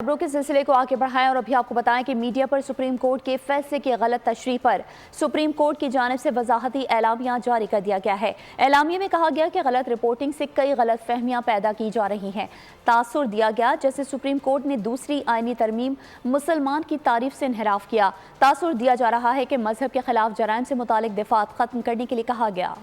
खबरों के सिलसिले को आगे बढ़ाएं और अभी आपको बताएं कि मीडिया पर सुप्रीम कोर्ट के फैसले की गलत तशरीह पर सुप्रीम कोर्ट की जानिब से वजाहती एलामिया जारी कर दिया गया है। एलामिया में कहा गया कि गलत रिपोर्टिंग से कई गलत फहमियां पैदा की जा रही हैं। तासुर दिया गया जैसे सुप्रीम कोर्ट ने दूसरी आईनी तरमीम मुसलमान की तारीफ से इन्हिराफ किया। तासुर दिया जा रहा है कि मजहब के खिलाफ जराइम से मुतालिक दिफात खत्म करने के लिए कहा गया।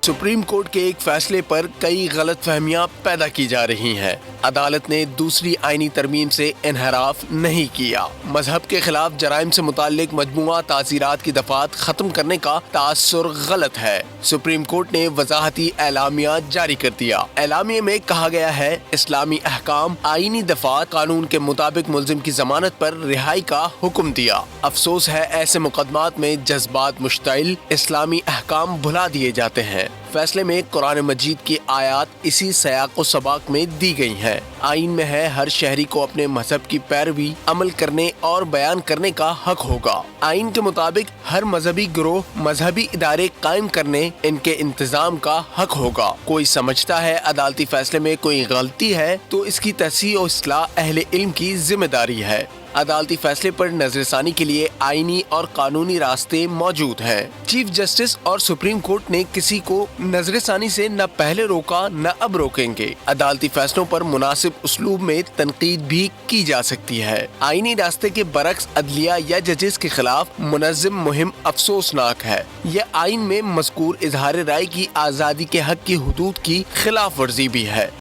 सुप्रीम कोर्ट के एक फैसले पर कई गलत फहमियां पैदा की जा रही हैं। अदालत ने दूसरी आईनी तरमीम से इन्हिराफ नहीं किया। मजहब के खिलाफ जराइम से मुताल्लिक मजमुआ ताज़ीरात की दफात खत्म करने का तासुर गलत है। सुप्रीम कोर्ट ने वजाहती एलामिया जारी कर दिया। एलामिया में कहा गया है, इस्लामी अहकाम आईनी दफात कानून के मुताबिक मुल्जिम की जमानत पर रिहाई का हुक्म दिया। अफसोस है ऐसे मुकदमात में जज्बात मुश्तइल इस्लामी अहकाम भुला दिए जाते हैं। फैसले में कुरान मजीद की आयत इसी सयाक़ और सबाक में दी गई हैं। आइन में है हर शहरी को अपने मजहब की पैरवी अमल करने और बयान करने का हक होगा। आइन के मुताबिक हर मजहबी गिरोह मजहबी इदारे कायम करने इनके इंतजाम का हक होगा। कोई समझता है अदालती फैसले में कोई गलती है तो इसकी तस्हीह और इस्लाह अहले इल्म की जिम्मेदारी है। अदालती फैसले पर नजरसानी के लिए आईनी और कानूनी रास्ते मौजूद हैं। चीफ जस्टिस और सुप्रीम कोर्ट ने किसी को नजरसानी से न पहले रोका न अब रोकेंगे। अदालती फैसलों पर मुनासिब उसलूब में तनकीद भी की जा सकती है। आईनी रास्ते के बरक्स अदलिया या जजेस के खिलाफ मुनज़्ज़म मुहिम अफसोसनाक है। यह आइन में मज़कूर इजहार राय की आज़ादी के हक की हुदूद की खिलाफ वर्जी भी है।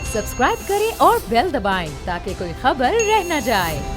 सब्सक्राइब करें और बेल दबाएं ताकि कोई खबर रह न जाए।